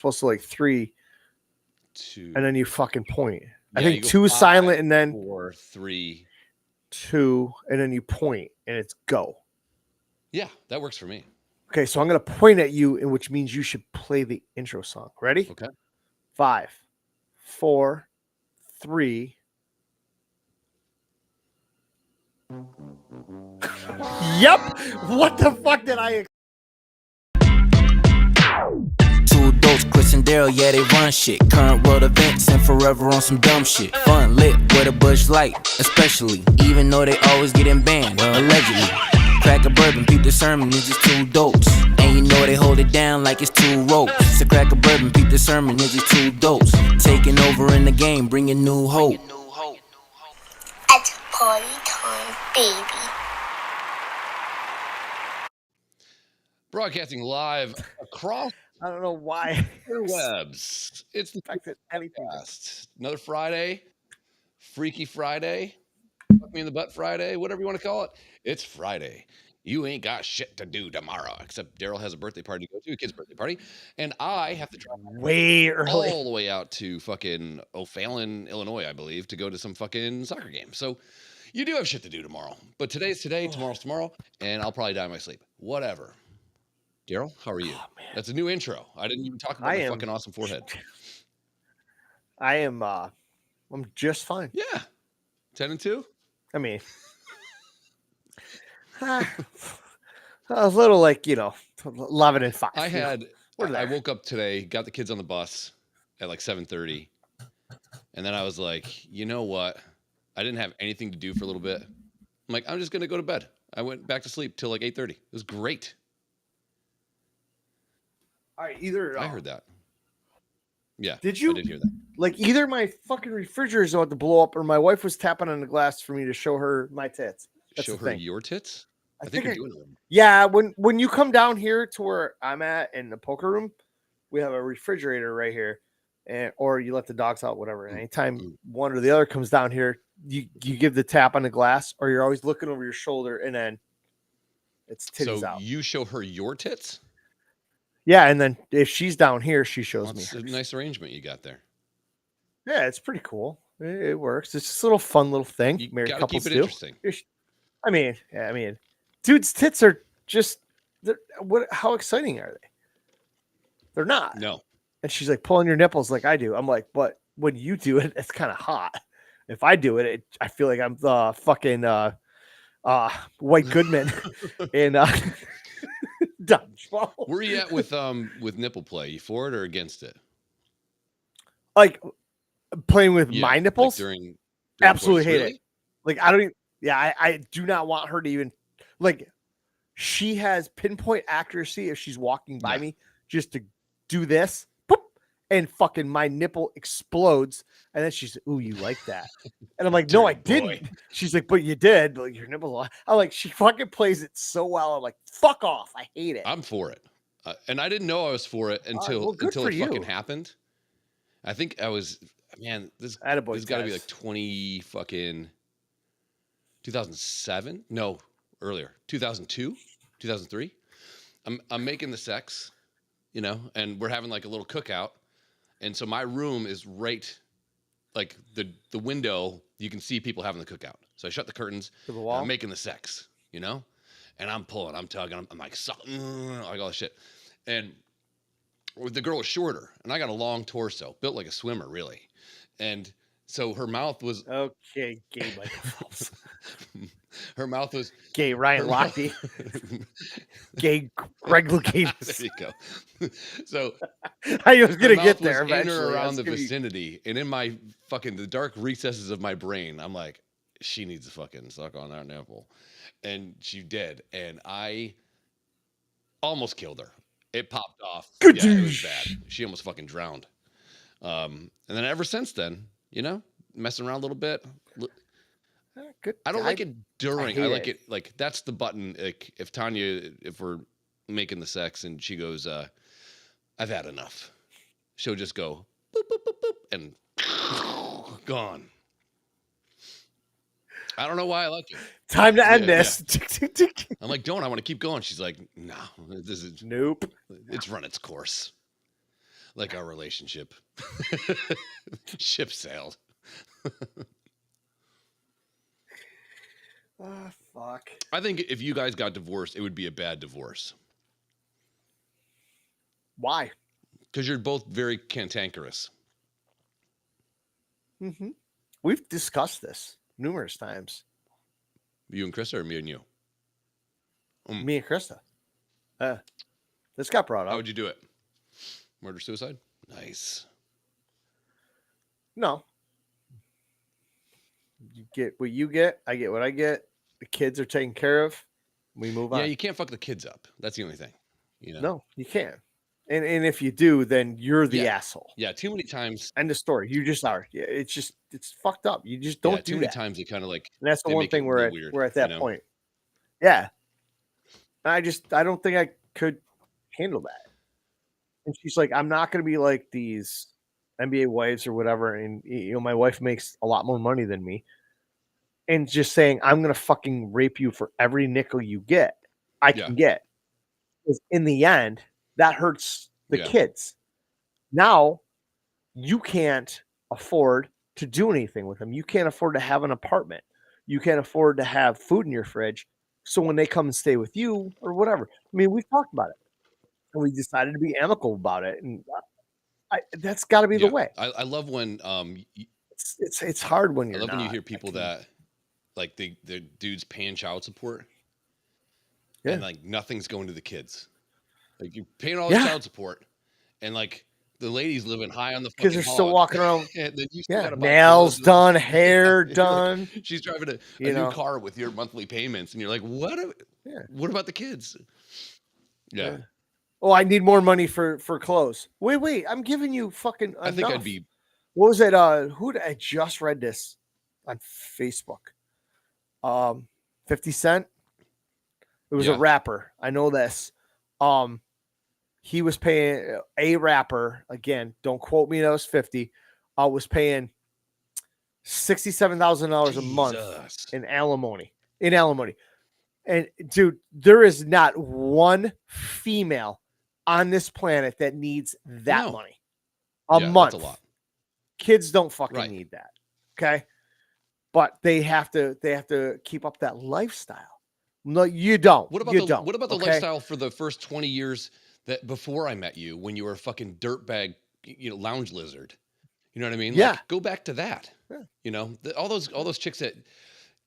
supposed to like 3, 2. and then you fucking point. Yeah, I think you go 2 is 5, silent, and then 4, 3. 2, and then you point, and it's go. Yeah, that works for me. Okay, so I'm gonna point at you, and which means you should play the intro song. Ready? Okay. 5, 4, 3. Yep. What the fuck did I? Two dolts, Chris and Daryl, yeah, they run shit. Current world events and forever on some dumb shit. Fun lit with a Bush Light, especially. Even though they always getting banned, allegedly. Crack a bourbon, peep the sermon, it's just 2 dolts. And you know they hold it down like it's 2 ropes. So crack a bourbon, peep the sermon, it's just 2 dolts. Taking over in the game, bringing new hope. It's party time, baby. Broadcasting live across I don't know why. the webs. It's the Fact that anything. podcast. Another Friday, Freaky Friday, Fuck Me in the Butt Friday, whatever you want to call it. It's Friday. You ain't got shit to do tomorrow, except Daryl has a birthday party to go to, a kid's birthday party, and I have to drive Way early. all the way out to fucking O'Fallon, Illinois, I believe, to go to some fucking soccer game. So you do have shit to do tomorrow, but today's today, tomorrow's tomorrow, and I'll probably die in my sleep. Whatever. Daryl, how are you? That's a new intro. I didn't even talk about my fucking awesome forehead. I am. I'm just fine. Yeah, 10 and 2. I mean, a little like 11 and 5. I woke up today, got the kids on the bus at like 7:30, and then I was like, you know what? I didn't have anything to do for a little bit. I'm like, I'm just gonna go to bed. I went back to sleep till like 8:30. It was great. All right, I heard that. Yeah. Did you? I did hear that. Like either my fucking refrigerator is about to blow up, or my wife was tapping on the glass for me to show her my tits. That's Show the her thing. your tits? I think you're doing them. Yeah, when you come down here to where I'm at in the poker room, we have a refrigerator right here, or you let the dogs out, whatever. And anytime one or the other comes down here, you give the tap on the glass, or you're always looking over your shoulder, and then it's titties out. So you show her your tits? Yeah, and then if she's down here, she shows me. It's a nice arrangement you got there. Yeah, it's pretty cool. It works. It's just a little fun little thing. You Married gotta couples keep it do. interesting. I mean, dude's tits are just what? How exciting are they? They're not. No. And she's like pulling your nipples like I do. I'm like, but when you do it, it's kind of hot. If I do it, I feel like I'm the fucking White Goodman in Dodgeball. Where are you at with nipple play? You for it or against it? Like playing with my nipples? Like during absolutely hate really? it. Like I don't even. Yeah, I do not want her to even like. She has pinpoint accuracy if she's walking by me, just to do this, boop, and fucking my nipple explodes, and then she's, "Ooh, you like that?" And I'm like, "No, I didn't." She's like, "But you did." Like your nipple. I'm like, she fucking plays it so well. I'm like, "Fuck off!" I hate it. I'm for it, and I didn't know I was for it until it fucking happened. I think I was. Man, this got to be like 2007? No, earlier. 2002, 2003. I'm making the sex, and we're having like a little cookout, and so my room is right, like the window. You can see people having the cookout. So I shut the curtains. To the wall. I'm making the sex, and I'm pulling, I'm tugging, I'm like all this shit, and the girl was shorter, and I got a long torso, built like a swimmer, really, and so her mouth was okay. Gay Michael Phelps. Her mouth was gay. Ryan Lochte. Gay Greg Louganis. There you go. So I was gonna get there in or around the vicinity, and in my fucking the dark recesses of my brain, I'm like, she needs to fucking suck on that nipple, and she did, and I almost killed her. It popped off. Yeah, it was bad. She almost fucking drowned. And then ever since then, messing around a little bit. Good. I don't like it during. I like it like that's the button. Like if we're making the sex and she goes, I've had enough. She'll just go boop, boop, boop, boop, and gone. I don't know why I like it. Time to end this. Yeah. I'm like, I want to keep going. She's like, no, this is nope. It's run its course. like our relationship. Ship sailed. Oh, fuck. I think if you guys got divorced, it would be a bad divorce. Why? Because you're both very cantankerous. Mm-hmm. We've discussed this numerous times. You and Krista, or me and you? Me and Krista. This got brought How up. would you do it? Murder, suicide? Nice. No. You get what you get. I get what I get. The kids are taken care of. We move on. Yeah, you can't fuck the kids up. That's the only thing. You know? No, you can't. And if you do, then you're the Yeah. asshole. Yeah, too many times. End of story. You just are. Yeah, it's fucked up. You just Yeah, don't too do many that. times they kind of like. And that's the they one make thing it we're real at, weird, that you know? point. Yeah. I don't think I could handle that. And she's like, I'm not going to be like these NBA wives or whatever. And, my wife makes a lot more money than me. And just saying, I'm going to fucking rape you for every nickel you get, I can get. Because in the end, that hurts the kids. Now, you can't afford to do anything with them. You can't afford to have an apartment. You can't afford to have food in your fridge. So when they come and stay with you or whatever, I mean, we've talked about it. And we decided to be amicable about it. And that's got to be the way. I love when it's hard when I you're love not. when you hear people that like the dude's paying child support. Yeah. And like nothing's going to the kids. Like you're paying all the child support, and like the lady's living high on the fucking kids are still hog. walking around. And then you still gotta buy Nails clothes. done, hair You're done. like, she's driving a new car with your monthly payments, and you're like, what? What about the kids? Yeah. Oh, I need more money for clothes. Wait, I'm giving you fucking enough. I think I'd be. What was it? I just read this on Facebook. 50 Cent. It was a rapper. I know this. He was paying a rapper, again, don't quote me, that was 50, was paying $67,000 a month in alimony. And dude, there is not one female on this planet that needs that money. A month. That's a lot. Kids don't fucking need that. Okay. But they have to keep up that lifestyle. No, you don't. What about the lifestyle for the first 20 years that before I met you, when you were a fucking dirtbag, lounge lizard? You know what I mean? Yeah. Like, go back to that. Yeah. All those chicks at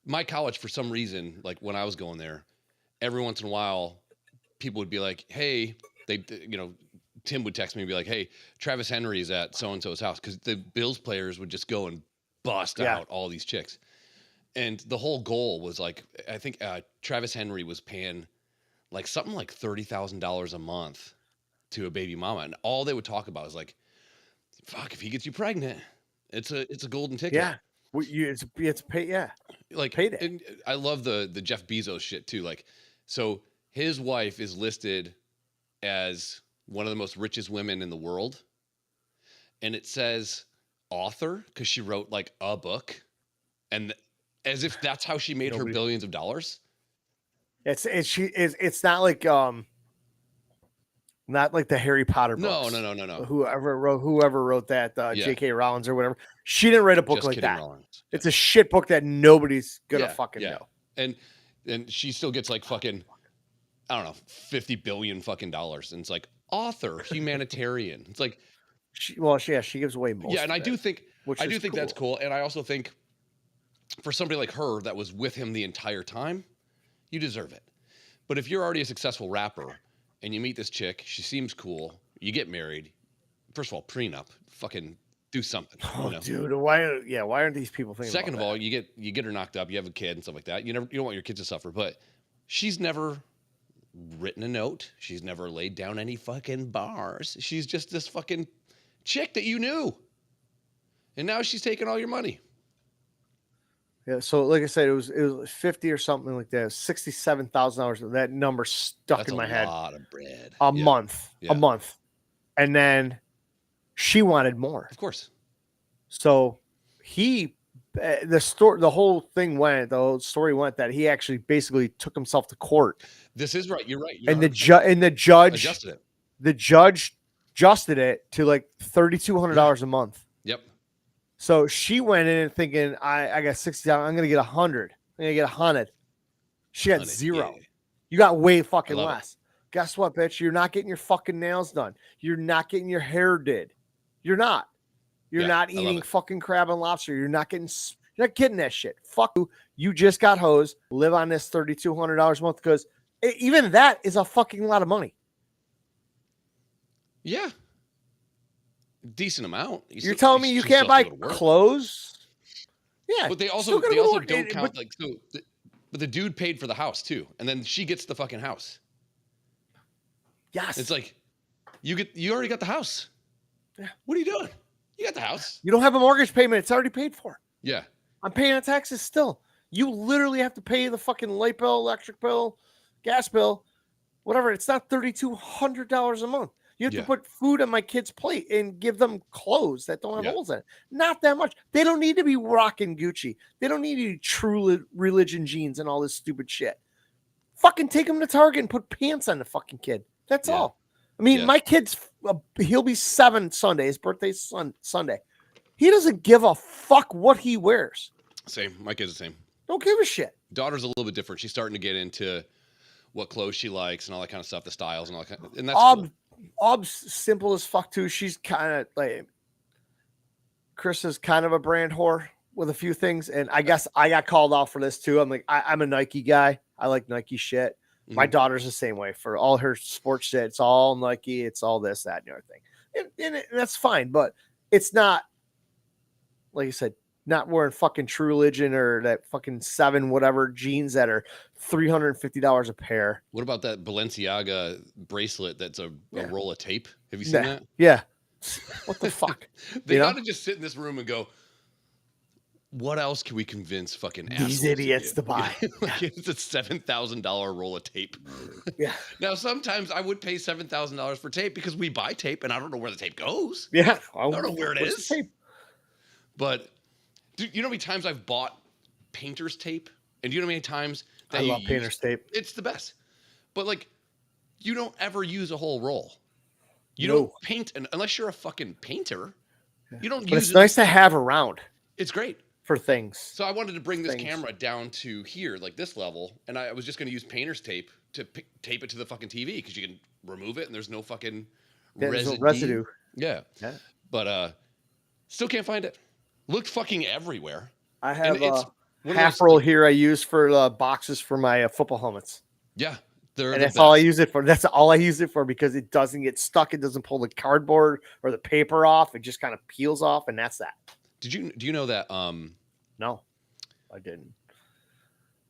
my college, for some reason, like when I was going there, every once in a while, people would be like, "Hey," Tim would text me and be like, "Hey, Travis Henry is at so and so's house," because the Bills players would just go and bust out all these chicks. And the whole goal was like, I think Travis Henry was paying like something like $30,000 a month to a baby mama, and all they would talk about is like, "Fuck, if he gets you pregnant, it's a golden ticket." Yeah, it's pay. Yeah, like payday. And I love the Jeff Bezos shit too. Like, so his wife is listed as one of the most richest women in the world, and it says author because she wrote like a book, and as if that's how she made her billions of dollars. It's not like not like the Harry Potter books. No. Whoever wrote that, J.K. Rowling or whatever, she didn't write a book like that. Rollins. It's a shit book that nobody's gonna fucking know. And she still gets like fucking, I don't know, $50 billion fucking dollars, and it's like author, humanitarian. It's like, she gives away most. Yeah, and I do think cool. That's cool, and I also think for somebody like her that was with him the entire time, you deserve it. But if you're already a successful rapper and you meet this chick, she seems cool, you get married. First of all, prenup, fucking do something. Dude, why aren't these people thinking? Second of all, you get her knocked up, you have a kid and stuff like that. You don't want your kids to suffer, but she's never written a note. She's never laid down any fucking bars. She's just this fucking chick that you knew. And now she's taking all your money. Yeah, so like I said, it was 50 or something like that. $67,000. That number stuck in my head. That's a lot of bread. A month, and then she wanted more. Of course. So the whole story went that he actually basically took himself to court. This is right. You're right. And the judge adjusted it. The judge adjusted it to like $3,200 a month. Yep. So she went in thinking, I got 60. I'm gonna get 100. I'm gonna get 100. She got 0. Yeah. You got way fucking I love less. Guess what, bitch? You're not getting your fucking nails done. You're not getting your hair did. You're not. You're Yeah, not I love eating it. fucking crab and lobster. You're not getting that shit. Fuck you. You just got hosed. Live on this $3,200 a month because even that is a fucking lot of money. Yeah. Decent amount. You're telling me you can't buy clothes? Yeah. But they still also gotta go to work. don't count but the dude paid for the house too, and then she gets the fucking house. Yes. It's like you already got the house. Yeah. What are you doing? You got the house. You don't have a mortgage payment. It's already paid for. Yeah. I'm paying the taxes still. You literally have to pay the fucking light bill, electric bill, gas bill, whatever. It's not $3,200 a month. You have to put food on my kid's plate and give them clothes that don't have holes in it. Not that much. They don't need to be rocking Gucci. They don't need to be true religion jeans and all this stupid shit. Fucking take them to Target and put pants on the fucking kid. That's all. I mean, my kid's, he'll be 7 Sunday. His birthday's Sunday. He doesn't give a fuck what he wears. Same. My kid's the same. Don't give a shit. Daughter's a little bit different. She's starting to get into what clothes she likes and all that kind of stuff, the styles and all that kind of, and that's cool. Ob's simple as fuck too. She's kind of like, Chris is kind of a brand whore with a few things. And I guess I got called out for this too. I'm like, I'm a Nike guy. I like Nike shit. Mm-hmm. My daughter's the same way for all her sports shit. It's all Nike. It's all this, that, and the other thing. And that's fine, but it's not, like you said, not wearing fucking True Religion or that fucking 7 whatever jeans that are $350 a pair. What about that Balenciaga bracelet that's a roll of tape? Have you seen that? Yeah. What the fuck? They got to just sit in this room and go, what else can we convince fucking these idiots to buy? Like, it's a $7,000 roll of tape. Yeah. Now, sometimes I would pay $7,000 for tape because we buy tape and I don't know where the tape goes. Yeah. I don't know where it is. But dude, you know how many times I've bought painter's tape? And do you know how many times that I love painter's tape? It's the best. But like, you don't ever use a whole roll. You don't paint, unless you're a fucking painter. You don't use it. It's nice to have around. It's great. For things. So I wanted to bring this camera down to here, like this level, and I was just going to use painter's tape to tape it to the fucking TV because you can remove it and there's no fucking residue. Yeah. But still can't find it. Looked fucking everywhere. I have half roll here I use for boxes for my football helmets. Yeah. And that's all I use it for. That's all I use it for because it doesn't get stuck. It doesn't pull the cardboard or the paper off. It just kind of peels off, and that's that. Do you know that? No, I didn't.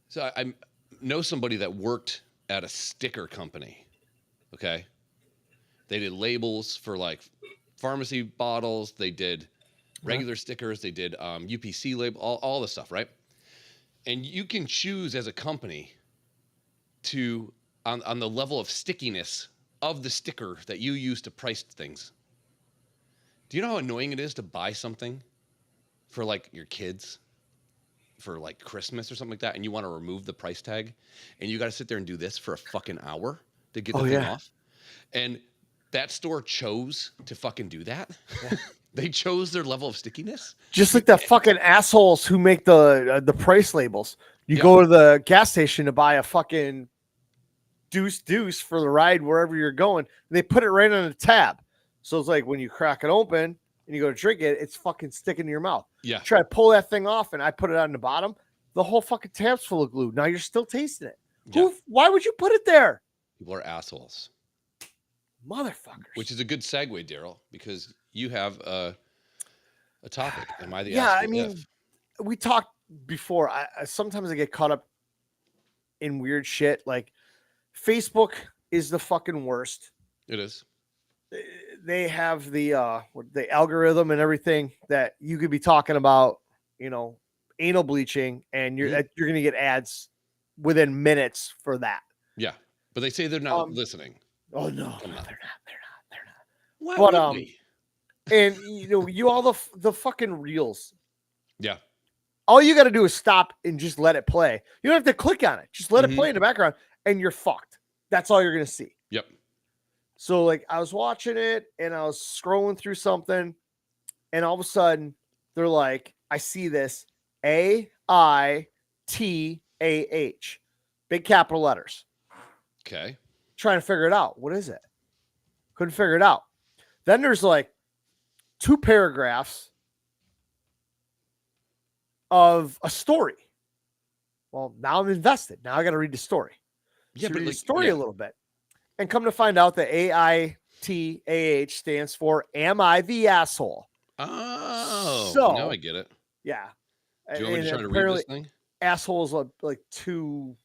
So I know somebody that worked at a sticker company. Okay, they did labels for like pharmacy bottles. They did regular stickers. They did UPC label, all this stuff, right? And you can choose as a company to on the level of stickiness of the sticker that you use to price things. Do you know how annoying it is to buy something for like your kids for like Christmas or something like that, and you want to remove the price tag, and you got to sit there and do this for a fucking hour to get the thing off? And that store chose to fucking do that. Yeah. They chose their level of stickiness. Just like the fucking assholes who make the price labels. You go to the gas station to buy a fucking deuce for the ride wherever you're going. They put it right on the tab. So it's like when you crack it open and you go to drink it, it's fucking sticking to your mouth. Yeah. Try to pull that thing off, and I put it on the bottom. The whole fucking tab's full of glue. Now you're still tasting it. Yeah. Why would you put it there? People are assholes. Motherfuckers. Which is a good segue, Daryl, because you have a topic. Am I the asshole? I mean, we talked before. Sometimes I get caught up in weird shit. Like Facebook is the fucking worst. It is. They have the algorithm and everything that you could be talking about, anal bleaching, and you're going to get ads within minutes for that. Yeah, but they say they're not listening. Oh no, they're not. Why would we? And you all the fucking reels. Yeah. All you got to do is stop and just let it play. You don't have to click on it. Just let it play in the background, and you're fucked. That's all you're going to see. Yep. So like I was watching it and I was scrolling through something, and all of a sudden they're like, I see this AITAH, big capital letters. Okay. Trying to figure it out. What is it? Couldn't figure it out. Then there's like 2 paragraphs of a story. Well, now I'm invested. Now I got to read the story. Yeah, So but read the like, story yeah. a little bit, and come to find out that AITAH stands for "Am I the asshole?" Oh, So now I get it. yeah, Do you want me and to try to read apparently this thing? asshole is like 2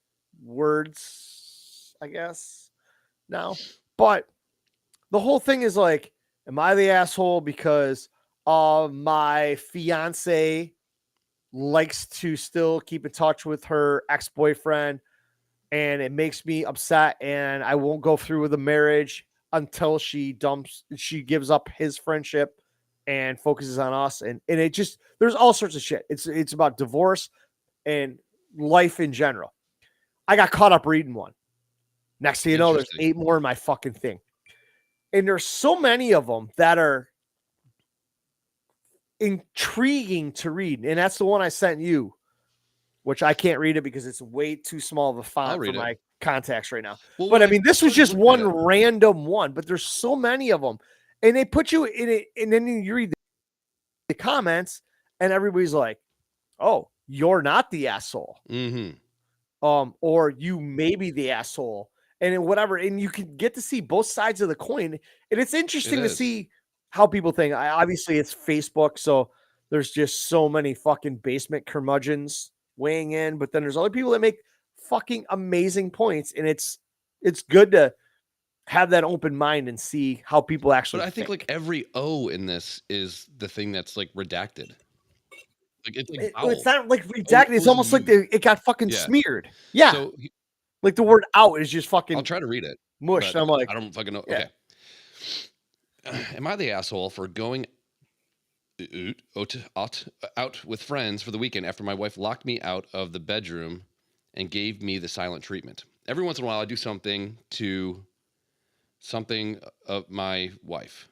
words, I guess now. But the whole thing is like, am I the asshole because my fiance likes to still keep in touch with her ex-boyfriend, and it makes me upset, and I won't go through with the marriage until she gives up his friendship and focuses on us, and it just, there's all sorts of shit. It's about divorce and life in general. I got caught up reading one. Next thing you know, there's Interesting. 8 more in my fucking thing. And there's so many of them that are intriguing to read. And that's the one I sent you, which I can't read it because it's way too small of a I'll font for read it. my contacts right now. Well, But when I mean, this was just looked at one it- random one, but there's so many of them. And they put you in it, and then you read the comments, and everybody's like, oh, you're not the asshole. Mhm. Or you may be the asshole, and then whatever. And you can get to see both sides of the coin. And it's interesting It to is. see how people think. Obviously, it's Facebook, so there's just so many fucking basement curmudgeons weighing in. But then there's other people that make fucking amazing points, and it's good to have that open mind and see how people actually But I think like every O in this is the thing that's like redacted. Like it's like it's vowel. not like redacted. It's O's almost like and U's. it got fucking Yeah. smeared. Yeah, So like the word out is just I'll fucking try to read it. mushed. But I'm like, I don't fucking know. yeah. Okay. Am I the asshole for going out with friends for the weekend after my wife locked me out of the bedroom and gave me the silent treatment? Every once in a while, I do something to something of my wife.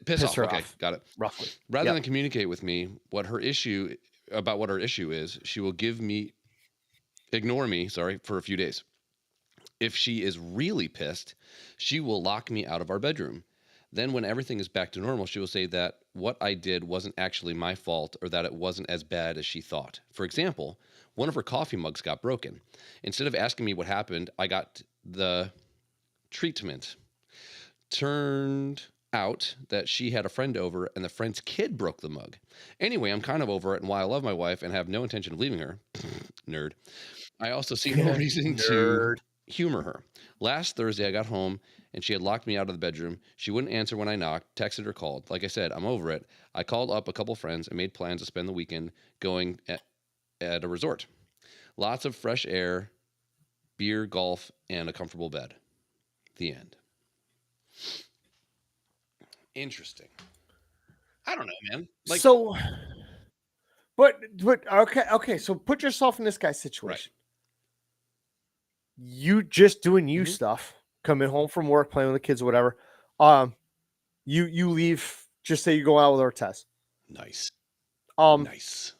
Piss off. her Okay, off, got it. roughly. Rather Yep. than communicate with me what her issue is, she will ignore me, for a few days. If she is really pissed, she will lock me out of our bedroom. Then, when everything is back to normal, she will say that what I did wasn't actually my fault or that it wasn't as bad as she thought. For example, one of her coffee mugs got broken. Instead of asking me what happened, I got the treatment. Turned out that she had a friend over and the friend's kid broke the mug. Anyway, I'm kind of over it, and while I love my wife and have no intention of leaving her, nerd, I also see no reason to Nerd. humor her. Last Thursday, I got home and she had locked me out of the bedroom. She wouldn't answer when I knocked, texted, or called. Like I said, I'm over it. I called up a couple friends and made plans to spend the weekend going at a resort. Lots of fresh air, beer, golf, and a comfortable bed. The end. Interesting. I don't know, man. Like, So, but okay. So put yourself in this guy's situation. You just doing you Mhm. stuff, coming home from work, playing with the kids, or whatever. You leave. Just say you go out with Ortez. nice. Nice.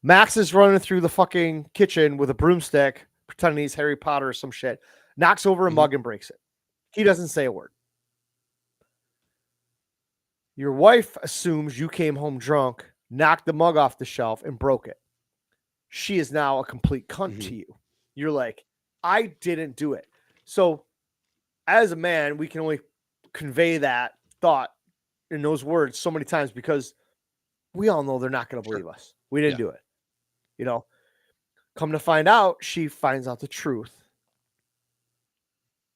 Max is running through the fucking kitchen with a broomstick, pretending he's Harry Potter or some shit. Knocks over a Mhm. mug and breaks it. He doesn't say a word. Your wife assumes you came home drunk, knocked the mug off the shelf, and broke it. She is now a complete cunt to you. You're like, I didn't do it. So, as a man, we can only convey that thought in those words so many times because we all know they're not going to believe us. We didn't do it. You know, come to find out, she finds out the truth.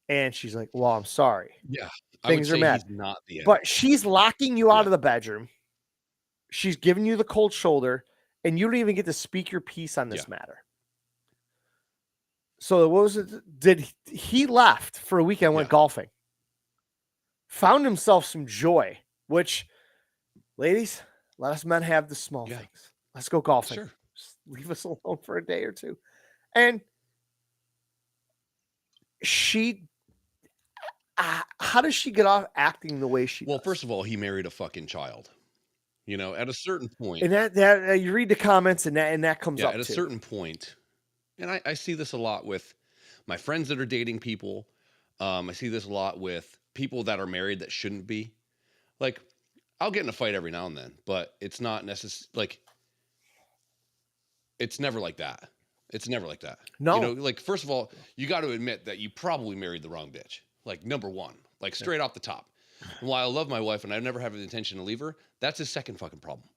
And she's like, well, I'm sorry. Yeah. Things are mad. He's not the end. But she's locking you out of the bedroom. She's giving you the cold shoulder, and you don't even get to speak your piece on this matter. So what was it? He left for a weekend, went golfing, found himself some joy, which, ladies, let us men have the small things. Let's go golfing. Sure. Just leave us alone for a day or two. And she how does she get off acting the way she Well, does? first of all, he married a fucking child. You know, at a certain point, And that you read the comments and that comes yeah, up at a too. certain point, and I see this a lot with my friends that are dating people. I see this a lot with people that are married that shouldn't be. Like, I'll get in a fight every now and then, but it's not necessary. Like, it's never like that. It's never like that. No. You know, like, first of all, you got to admit that you probably married the wrong bitch. Like, number one, like straight off the top. And while I love my wife and I never have the intention to leave her, that's his second fucking problem.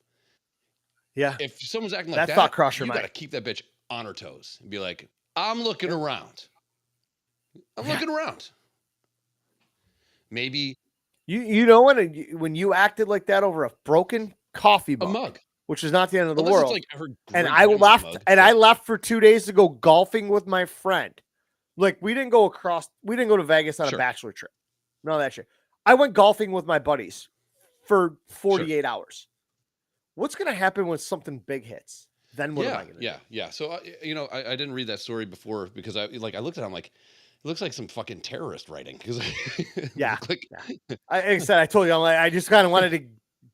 Yeah. If someone's acting like That thought that, crossed your you got to mind. keep that bitch on her toes and be like, I'm looking around. I'm looking around. Maybe You know when you acted like that over a broken coffee a mug, mug. which is not the end of the Unless world. it's like her And great I grandma's left mug, and but- I left for 2 days to go golfing with my friend. Like we didn't go to Vegas on Sure. a bachelor trip. None of that shit. I went golfing with my buddies for 48 hours. What's going to happen when something big hits? Then what am I going to do? Yeah. So, you know, I didn't read that story before because I looked at it, I'm like, it looks like some fucking terrorist writing. Because Yeah. like, Like I said, I told you, I just kind of wanted to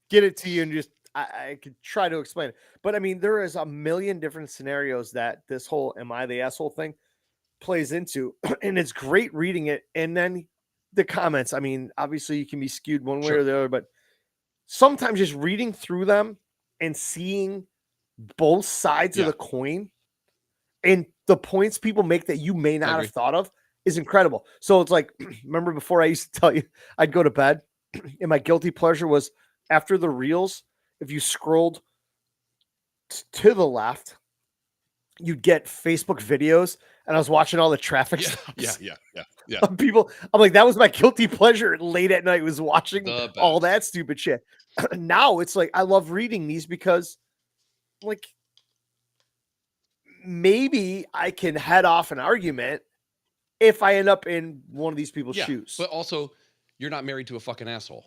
get it to you and just I could try to explain it. But I mean, there is a million different scenarios that this whole "am I the asshole" thing plays into, and it's great reading it. And then the comments. I mean, obviously you can be skewed one way Sure. or the other, but sometimes just reading through them and seeing both sides of Yeah. the coin and the points people make that you may not agree. have thought of is incredible. So it's like, remember before I used to tell you I'd go to bed and my guilty pleasure was after the reels, if you scrolled to the left, you'd get Facebook videos and I was watching all the traffic stops. Yeah. Of people. I'm like, that was my guilty pleasure late at night was watching The all best. that stupid shit. Now it's like, I love reading these because like maybe I can head off an argument if I end up in one of these people's shoes. But also, you're not married to a fucking asshole.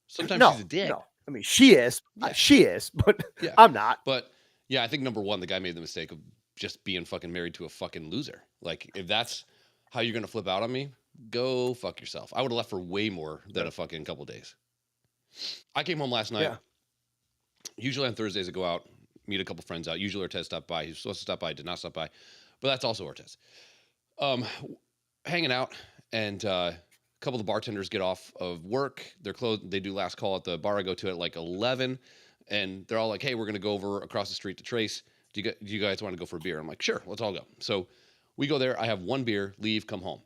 Sometimes no, she's a dick. no. I mean, she is. Yeah. She is, but Yeah. I'm not. But yeah, I think number one, the guy made the mistake of just being fucking married to a fucking loser. Like, if that's how you're gonna flip out on me, go fuck yourself. I would have left for way more than a fucking couple days. I came home last night. Yeah. Usually on Thursdays, I go out, meet a couple friends out. Usually Ortez stopped by. He was supposed to stop by, did not stop by. But that's also Ortez. Hanging out, and a couple of the bartenders get off of work. They're closed. They do last call at the bar I go to at like 11. And they're all like, hey, we're going to go over across the street to Trace. Do you guys want to go for a beer? I'm like, sure, let's all go. So we go there. I have one beer, leave, come home.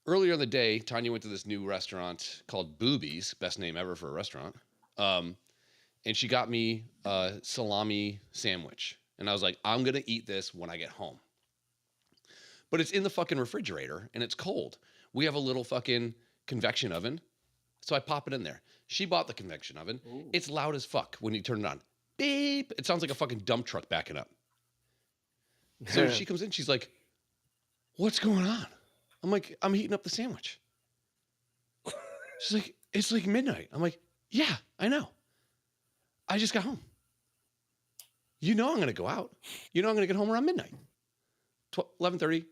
Earlier in the day, Tanya went to this new restaurant called Boobies, best name ever for a restaurant. And she got me a salami sandwich. And I was like, I'm going to eat this when I get home. But it's in the fucking refrigerator and it's cold. We have a little fucking convection oven. So I pop it in there. She bought the convection oven. Ooh. It's loud as fuck when you turn it on. Beep. It sounds like a fucking dump truck backing up. So she comes in. She's like, what's going on? I'm like, I'm heating up the sandwich. She's like, it's like midnight. I'm like, yeah, I know. I just got home. You know I'm going to go out. You know I'm going to get home around midnight. 11:30.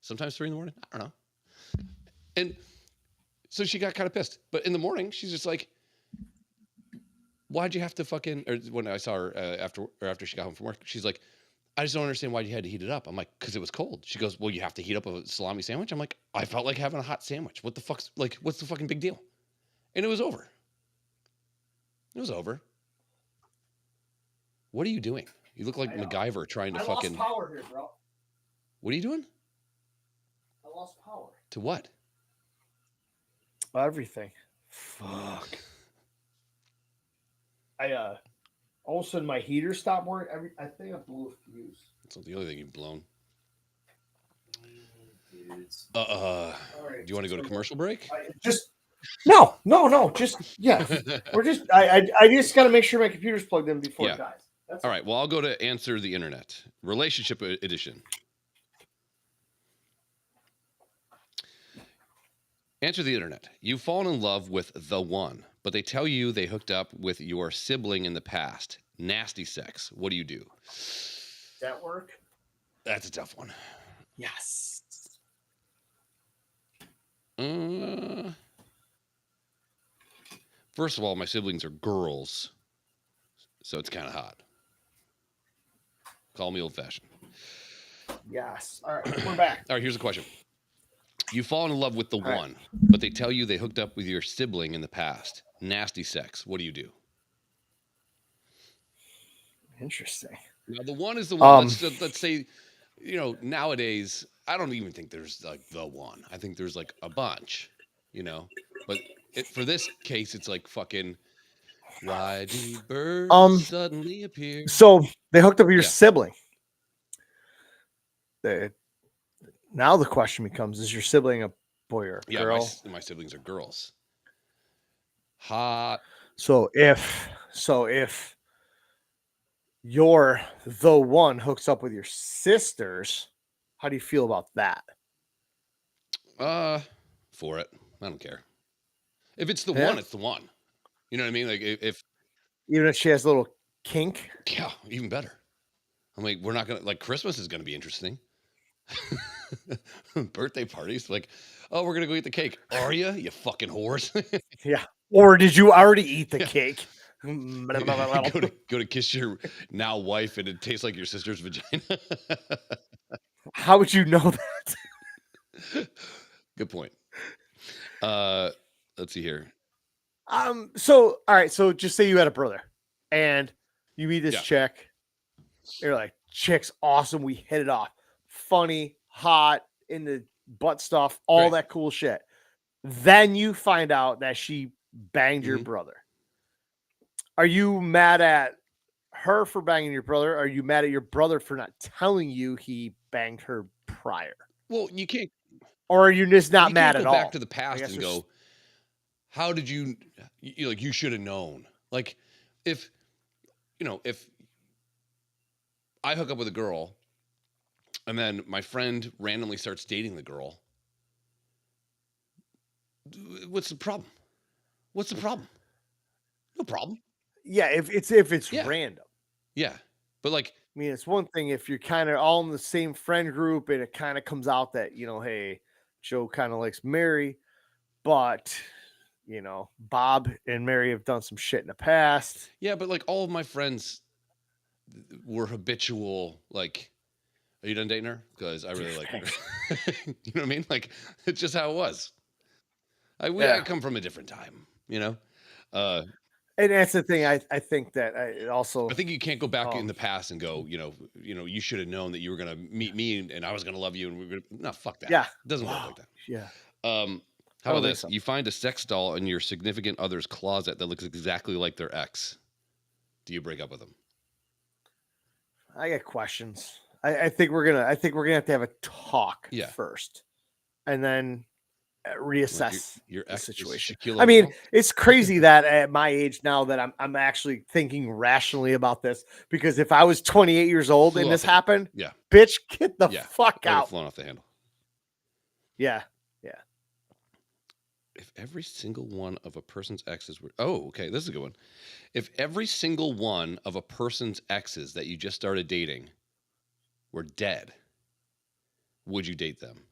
Sometimes 3 in the morning. I don't know. And so she got kind of pissed. But in the morning, she's just like, why'd you have to fucking, or when I saw her after she got home from work, she's like, I just don't understand why you had to heat it up. I'm like, because it was cold. She goes, well, you have to heat up a salami sandwich? I'm like, I felt like having a hot sandwich. What the fuck's, like, what's the fucking big deal? And it was over. It was over. What are you doing? You look like MacGyver trying to fucking. I lost power here, bro. What are you doing? I lost power. To what? Everything. Fuck. All of a sudden my heater stopped working. I think I blew a fuse. That's not the only thing you've blown. Dudes. Right, do you want to go to commercial break? No. Just yeah. We're just. I just got to make sure my computer's plugged in before it dies. That's all right. Well, I'll go to Answer the Internet, Relationship Edition. Answer the Internet. You've fallen in love with the one, but they tell you they hooked up with your sibling in the past. Nasty sex. What do you do? Does that work? That's a tough one. Yes. First of all, my siblings are girls, so it's kind of hot. Call me old-fashioned. Yes. All right, we're back. All right, here's a question. You fall in love with the right. one, but they tell you they hooked up with your sibling in the past. Nasty sex. What do you do? Interesting. Now, the one is the one. Let's say, nowadays, I don't even think there's like the one. I think there's like a bunch, But for this case, it's like fucking, why do birds suddenly appear? So they hooked up with your Yeah. sibling. Now the question becomes: is your sibling a boy or a girl? My siblings are girls. Hot. So if you're the one hooks up with your sisters, how do you feel about that? For it. I don't care. If it's the one, it's the one. You know what I mean? Like if even if she has a little kink. Yeah, even better. I'm like, we're not gonna like Christmas is gonna be interesting. Birthday parties, like, oh, we're gonna go eat the cake. Are you fucking whores? Yeah. Or did you already eat the cake? go to kiss your now wife and it tastes like your sister's vagina. How would you know that? Good point. Let's see here. So all right, so just say you had a brother and you meet this chick. You're like, chick's awesome. We hit it off. Funny, hot, into butt stuff, all that cool shit. Then you find out that she banged your brother. Are you mad at her for banging your brother? Or are you mad at your brother for not telling you he banged her prior? Well, you can't. Or are you just not mad at all? Go back to the past and go, how did you like, you should have known. Like, if I hook up with a girl and then my friend randomly starts dating the girl, what's the problem? What's the problem? No problem. Yeah, if it's random. Yeah. But like, I mean, it's one thing if you're kind of all in the same friend group and it kind of comes out that, hey, Joe kind of likes Mary, but Bob and Mary have done some shit in the past. Yeah, but like all of my friends were habitual, like, are you done dating her? Because I really like her. You know what I mean? Like, it's just how it was. I come from a different time, And that's the thing. I think that I think you can't go back in the past and go, you should have known that you were gonna meet me and I was gonna love you and we're gonna no, fuck that. Yeah, it doesn't work like that. Yeah. How about this? You find a sex doll in your significant other's closet that looks exactly like their ex. Do you break up with them? I got questions. I think we're gonna have to have a talk first, and then reassess your the situation. I mean, it's crazy that at my age now that I'm actually thinking rationally about this, because if I was 28 years old and this happened, bitch, get the fuck out. Flown off the handle. Yeah. If every single one of a person's exes were... Oh, okay, this is a good one. If every single one of a person's exes that you just started dating were dead, would you date them?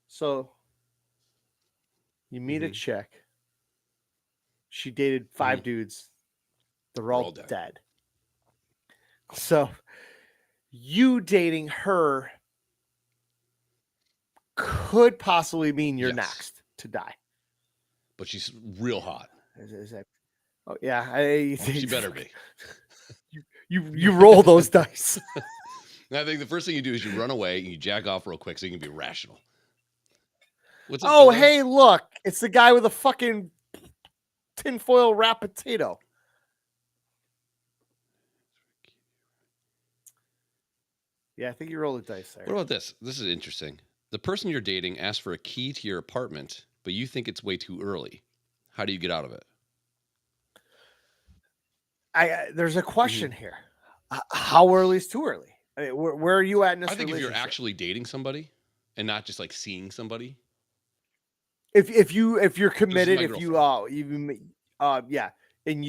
So you meet a chick. She dated 5 dudes. They're all dead. So you dating her could possibly mean you're next to die. But she's real hot. Is that? Oh yeah, she better be. You roll those dice. I think the first thing you do is you run away and you jack off real quick so you can be rational. What's up, Philly? Hey, look, it's the guy with a fucking tinfoil wrapped potato. Yeah, I think you roll the dice there. What about this? This is interesting. The person you're dating asks for a key to your apartment, but you think it's way too early. How do you get out of it? There's a question here. How early is too early? I mean, where are you at in this relationship? If you're actually dating somebody and not just like seeing somebody. If you're committed, if you and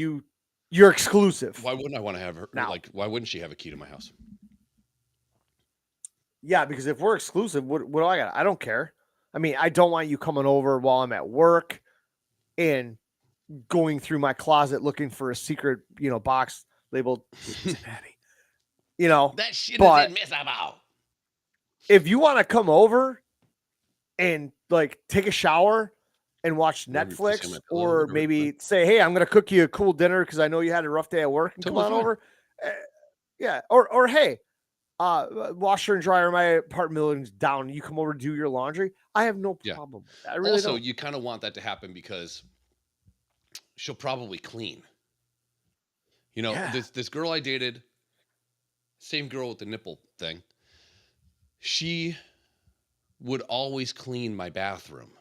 you're exclusive. Why wouldn't I want to have her? Now. Like, why wouldn't she have a key to my house? Yeah, because if we're exclusive, what do I got? I don't care. I mean, I don't want you coming over while I'm at work and going through my closet looking for a secret, box labeled Cincinnati. That shit But is invisible. if you want to come over and like take a shower and watch Rub your pussy on Netflix, my pillow or or maybe say, "Hey, I'm going to cook you a cool dinner because I know you had a rough day at work, and Totally come on fine. over." Eh, yeah, or hey, washer and dryer in my apartment building's down. You come over to do your laundry. I have no Yeah. problem with that. I really Also, don't. you kind of want that to happen because she'll probably clean. You know, Yeah. this girl I dated, same girl with the nipple thing. She would always clean my bathroom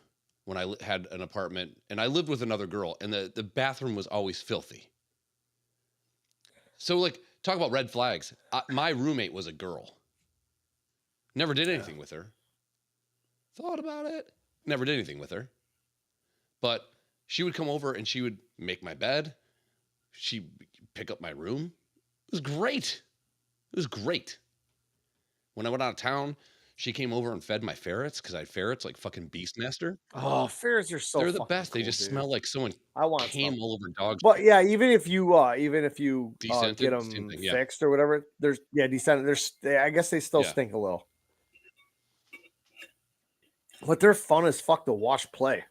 when I had an apartment, and I lived with another girl, and the bathroom was always filthy. So, like, talk about red flags. My roommate was a girl. Never did anything with her. Thought about it. Never did anything with her. But she would come over and she would make my bed. She'd pick up my room. It was great. It was great. When I went out of town, she came over and fed my ferrets because I had ferrets like fucking Beastmaster. Oh, ferrets are so They're the fucking best. They cool, just dude. smell like someone I want came some. all over dog But shit. yeah, even if you get Descented, same them thing. Yeah. fixed or whatever, descended. I guess they still Yeah. stink a little. But they're fun as fuck to watch play,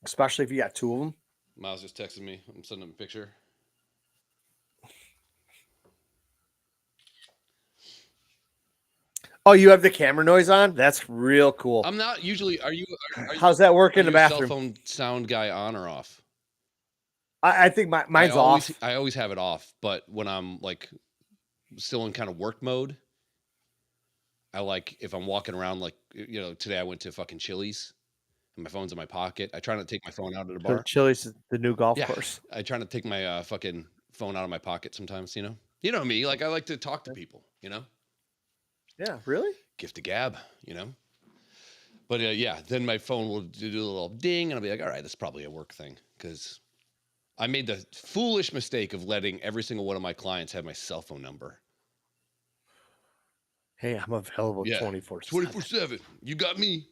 especially if you got two of them. Miles just texted me. I'm sending him a picture. Oh, you have the camera noise on? That's real cool. I'm not usually. Are you? How's that work in the your cell bathroom? phone sound guy on or off? I think mine's off. I always have it off, but when I'm like still in kind of work mode, I like if I'm walking around like today I went to fucking Chili's and my phone's in my pocket. I try not to take my phone out at a So bar. Chili's is the new golf Yeah, course. I try not to take my fucking phone out of my pocket sometimes. You know me. Like I like to talk to people. Yeah, really? Gift a gab. But yeah, then my phone will do a little ding, and I'll be like, all right, that's probably a work thing because I made the foolish mistake of letting every single one of my clients have my cell phone number. Hey, I'm available 24/7. 24/7. You got me.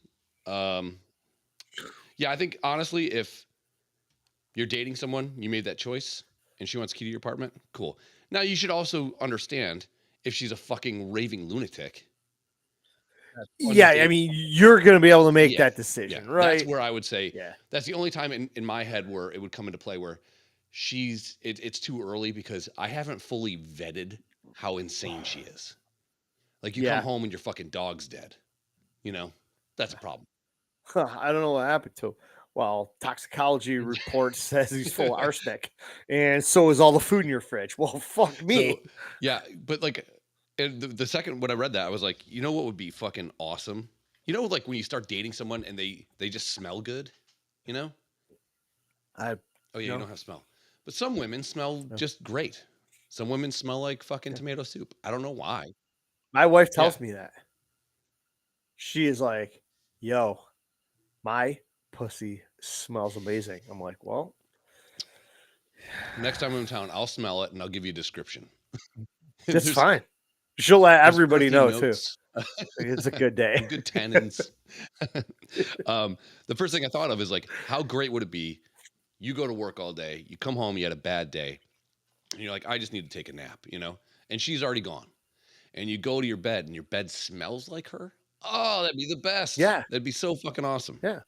Yeah, I think honestly, if you're dating someone, you made that choice, and she wants a key to your apartment, cool. Now you should also understand if she's a fucking raving lunatic. Yeah, I mean, you're going to be able to make Yeah, that decision, yeah. right? That's where I would say. Yeah. That's the only time in my head where it would come into play where it's too early because I haven't fully vetted how insane she is. Like you come home and your fucking dog's dead. That's a problem. I don't know what happened to him. Well, toxicology report says he's full of arsenic, and so is all the food in your fridge. Well, fuck me. So, yeah, but like, and the second when I read that, I was like, you know what would be fucking awesome? Like when you start dating someone and they just smell good. Oh yeah, you don't have smell, but some women smell just great. Some women smell like fucking tomato soup. I don't know why. My wife tells me that. She is like, yo, my pussy smells amazing. I'm like, well, Next time I'm in town, I'll smell it and I'll give you a description. That's fine. She'll let everybody know notes. Too. It's a good day. Good tannins. The first thing I thought of is like, how great would it be? You go to work all day, you come home, you had a bad day, and you're like, I just need to take a nap, and she's already gone. And you go to your bed and your bed smells like her. Oh, that'd be the best. Yeah. That'd be so fucking awesome. Yeah.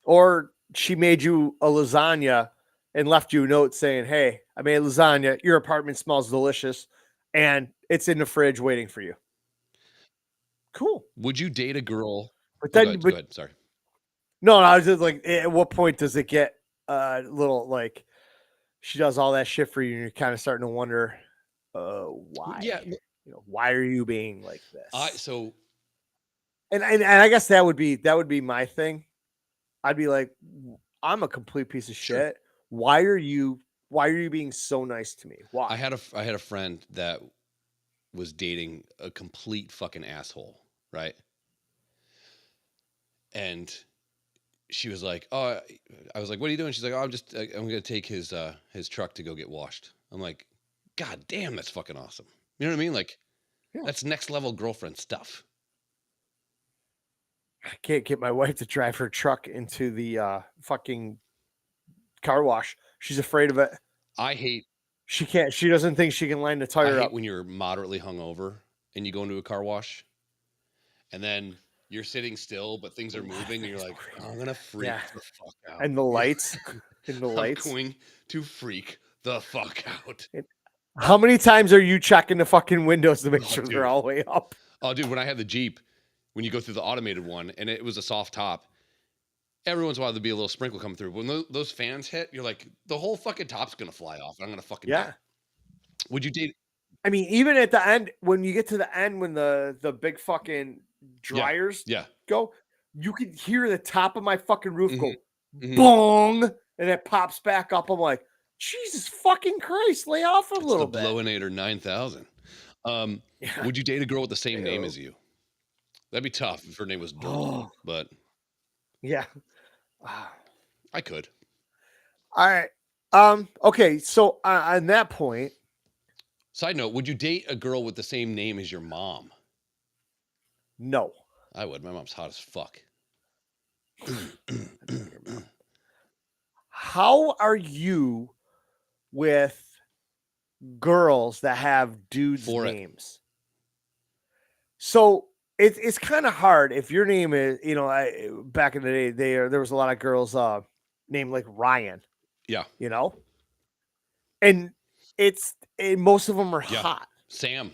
Or she made you a lasagna and left you a note saying, hey, I made lasagna. Your apartment smells delicious. And it's in the fridge waiting for you. Cool. Would you date a girl? But then, go ahead. Sorry. No, I was just like, at what point does it get a little like she does all that shit for you and you're kind of starting to wonder why? Yeah. Why are you being like this? And I guess that would be my thing. I'd be like, I'm a complete piece of shit. Why are you being so nice to me? Why? I had a friend that was dating a complete fucking asshole, right? And she was like, "Oh," I was like, "What are you doing?" She's like, "Oh, I'm going to take his truck to go get washed." I'm like, "God damn, that's fucking awesome." You know what I mean? Like, Yeah. That's next level girlfriend stuff. I can't get my wife to drive her truck into the fucking car wash. She's afraid of it. I hate She can't. She doesn't think she can line the tire up. when you're moderately hungover and you go into a car wash, and then you're sitting still, but things are moving, and you're like, I'm gonna freak the fuck out. And the lights, and the I'm lights. going to freak the fuck out. How many times are you checking the fucking windows to make sure they're all the way up? Oh, dude, when I had the Jeep, when you go through the automated one, and it was a soft top, every once in a while there'd be a little sprinkle coming through. When those fans hit, you're like, the whole fucking top's gonna fly off, and I'm gonna fucking die. Would you date? I mean, even at the end, when you get to the end, when the big fucking dryers go, you can hear the top of my fucking roof go bong, and it pops back up. I'm like, Jesus fucking Christ, lay off a little bit. Blowinator 9000. Would you date a girl with the same name as you? That'd be tough if her name was Dolt, but yeah, I could. All right. Okay. So on that point, side note, would you date a girl with the same name as your mom? No. I would. My mom's hot as fuck. How are you with girls that have dudes' names? So it's kind of hard if your name is, back in the day, there was a lot of girls named like Ryan. Yeah. And most of them are hot. Sam.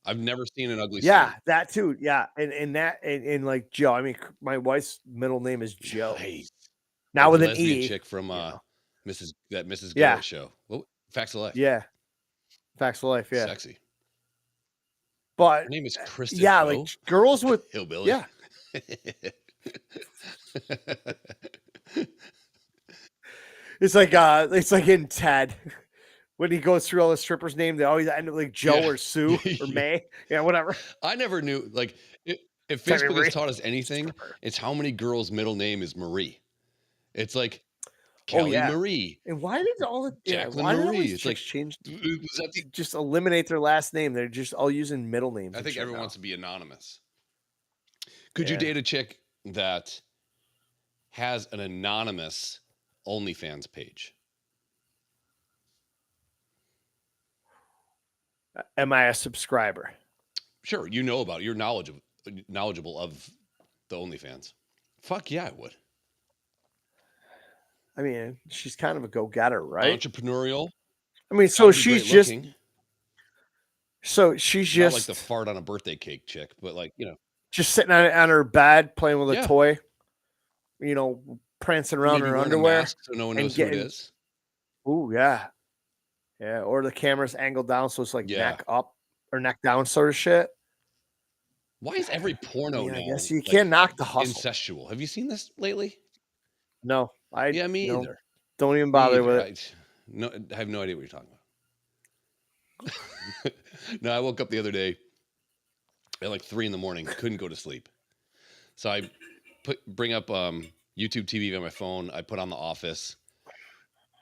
I've never seen an ugly Sam. Sam. That too. Yeah. And like Joe. I mean, my wife's middle name is Joe. Nice. Now with an lesbian E. chick from Mrs. Garrett show. What? Facts of Life. Yeah. Facts of Life. Yeah. Sexy. But her name is Kristen. Yeah, like girls with hillbilly. Yeah. It's like in Ted when he goes through all the strippers' name, they always end up like Joe or Sue or May. Yeah, whatever. I never knew. Like, if Facebook has taught us anything, it's how many girls' middle name is Marie. It's like Kelly Marie. And why did all the Jacqueline why Marie? It's like change. Just eliminate their last name. They're just all using middle names. I think everyone wants to be anonymous. Could you date a chick that has an anonymous OnlyFans page? Am I a subscriber? Sure, you know about it. You're knowledgeable of the OnlyFans. Fuck yeah, I would. I mean, she's kind of a go-getter, right? Entrepreneurial. I mean, so she's just looking. So she's Not just like the fart on a birthday cake chick, but like, just sitting on her bed playing with a toy, prancing around in her underwear, so no one knows who it is. Ooh, yeah. Yeah, or the camera's angled down, so it's like neck up or neck down sort of shit. Why is every porno now? I guess you can't knock the hustle. Incestual. Have you seen this lately? No, me either. Don't even bother with it. I have no idea what you're talking about. No, I woke up the other day at like 3 a.m, couldn't go to sleep. So I bring up YouTube TV on my phone. I put on The Office,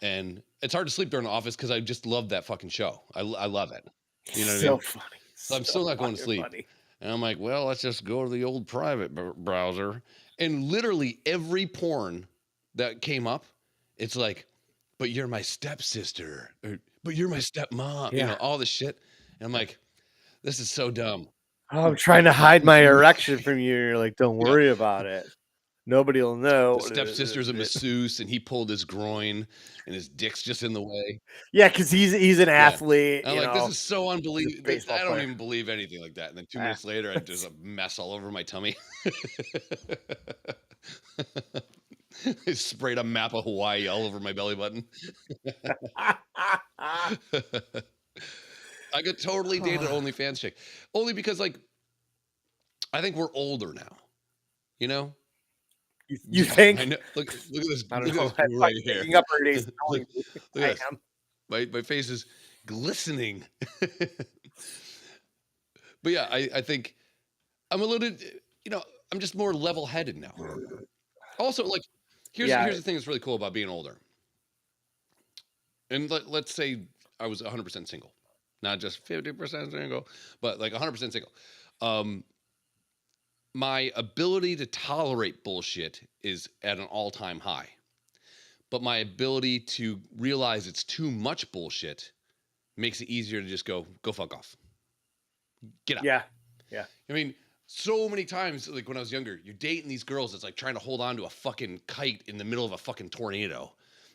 and it's hard to sleep during The Office because I just love that fucking show. I love it. You know what I mean? Funny. So I'm still not going to sleep. Funny. And I'm like, well, let's just go to the old private browser. And literally every porn that came up, it's like, but you're my stepsister, or but you're my stepmom, all this shit. And I'm like, this is so dumb. Oh, I'm trying to hide my erection from you. You're like, don't worry about it. Nobody will know. The stepsister's a masseuse, and he pulled his groin, and his dick's just in the way. Yeah, because he's an athlete. I'm like, this is so unbelievable. I don't even believe anything like that. And then 2 minutes later, there's a mess all over my tummy. I sprayed a map of Hawaii all over my belly button. I could totally date an OnlyFans chick. Only because, like, I think we're older now. You know? You think? I know. Look at this. I don't look know. at this right here. Up her days. Look at this. My face is glistening. But yeah, I think I'm a little, I'm just more level-headed now. Also, like, here's the thing that's really cool about being older. And let's say I was 100% single. not just 50% single, but like 100% single. My ability to tolerate bullshit is at an all-time high. But my ability to realize it's too much bullshit makes it easier to just go fuck off. Get out. Yeah. I mean, so many times, like when I was younger, you're dating these girls that's like trying to hold on to a fucking kite in the middle of a fucking tornado.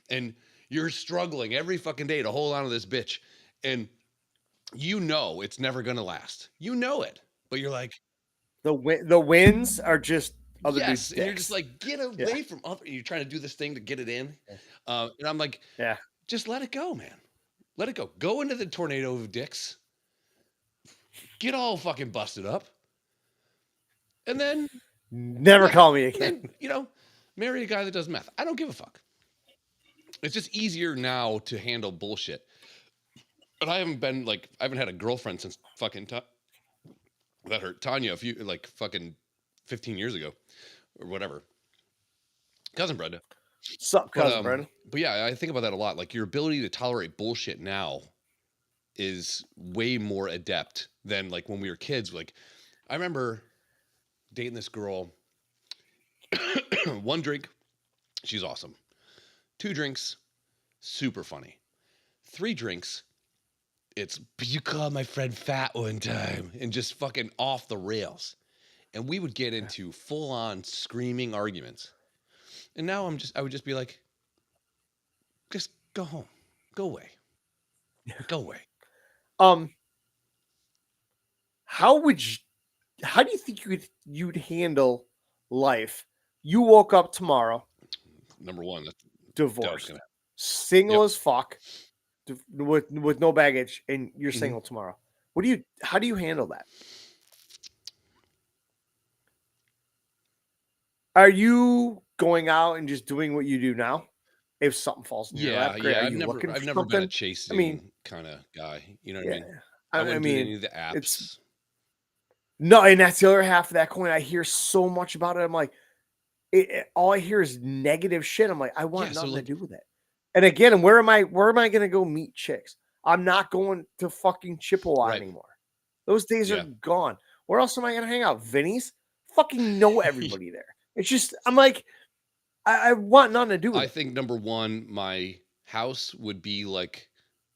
And you're struggling every fucking day to hold on to this bitch. And you know it's never going to last. You know it. But you're like, The wins are just other dudes' yes. And you're just dicks. like, get away from up. And you're trying to do this thing to get it in. And I'm like, Yeah. just let it go, man. Let it go. Go into the tornado of dicks. Get all fucking busted up. And then Never call me again. then, marry a guy that does meth. I don't give a fuck. It's just easier now to handle bullshit. But I haven't had a girlfriend since fucking that hurt Tanya fucking 15 years ago or whatever. Cousin Brenda. Sup, cousin Brenda? But yeah, I think about that a lot. Like your ability to tolerate bullshit now is way more adept than like when we were kids. Like I remember dating this girl. 1 drink, she's awesome. 2 drinks, super funny. 3 drinks, you called my friend fat one time, and just fucking off the rails. And we would get into full on screaming arguments. And now I would just be like, just go home, go away, go away. How do you think you'd handle life? You woke up tomorrow, Number 1, that's divorced, single as fuck, with no baggage, and you're single tomorrow. How do you handle that? Are you going out and just doing what you do now? If something falls in your lap, great. Yeah. Are you looking for I've never been a something? chasing kind of guy. You know what I mean? I wouldn't do any of the apps. No, and that's the other half of that coin. I hear so much about it. I'm like, all I hear is negative shit. I'm like, I want nothing to do with it. And again, where am I going to go meet chicks? I'm not going to fucking Chippewa anymore. Those days are gone. Where else am I going to hang out? Vinny's? Fucking know everybody there. It's just, I'm like, I want nothing to do with it. I think number 1, my house would be like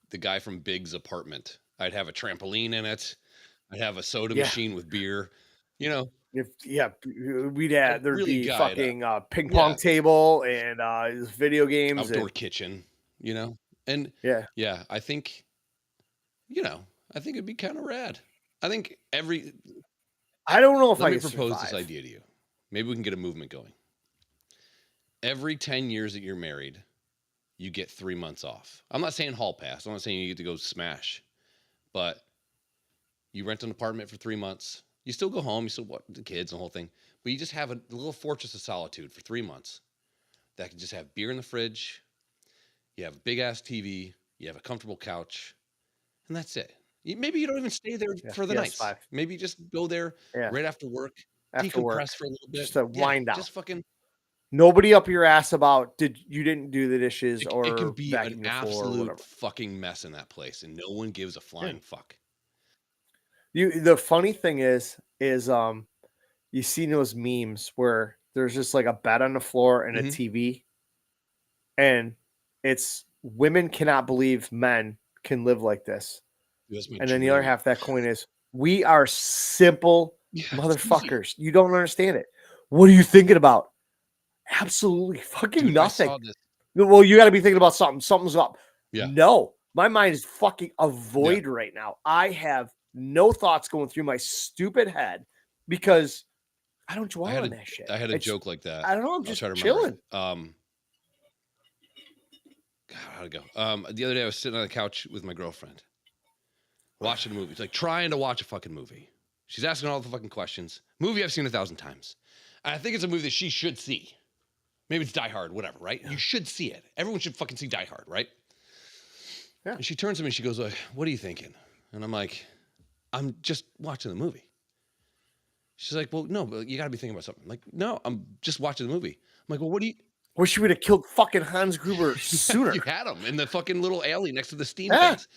the guy from Big's apartment. I'd have a trampoline in it. I'd have a soda machine with beer. We'd have, there'd really be fucking ping Yeah. pong table and video games. Outdoor kitchen, and yeah, I think, I think it'd be kind of rad. I think I don't know if let I me can propose survive. this idea to you. Maybe we can get a movement going. Every 10 years that you're married, you get 3 months off. I'm not saying hall pass. I'm not saying you get to go smash, but you rent an apartment for 3 months. You still go home. You still watch the kids and the whole thing, but you just have a little fortress of solitude for 3 months that can just have beer in the fridge. You have a big ass TV. You have a comfortable couch, and that's it. Maybe you don't even stay there for the night. Maybe you just go there right after work, decompress for a little bit, just to wind down. Just fucking. Nobody up your ass about you didn't do the dishes It or can be vacuum an the floor or absolute whatever. fucking mess in that place, and no one gives a flying fuck. The funny thing is you see those memes where there's just like a bed on the floor and a TV, and it's women cannot believe men can live like this. And then the other half of that coin is we are simple motherfuckers. You don't understand it. What are you thinking about? Absolutely fucking nothing. Well, you got to be thinking about something. Something's up. Yeah. No, my mind is fucking a void right now. I have no thoughts going through my stupid head because I don't dwell on that shit. I had a joke like that. I don't know. I'm just chilling. God, how'd it go? The other day I was sitting on the couch with my girlfriend watching a movie. It's like trying to watch a fucking movie. She's asking all the fucking questions. Movie I've seen 1,000 times. And I think it's a movie that she should see. Maybe it's Die Hard, whatever, right? Yeah. You should see it. Everyone should fucking see Die Hard, right? Yeah. And she turns to me and she goes, like, what are you thinking? And I'm like, I'm just watching the movie. She's like, well, no, but you got to be thinking about something. I'm like, no, I'm just watching the movie. I'm like, well, what do you... Wish you would have killed fucking Hans Gruber sooner. You had him in the fucking little alley next to the steam fence.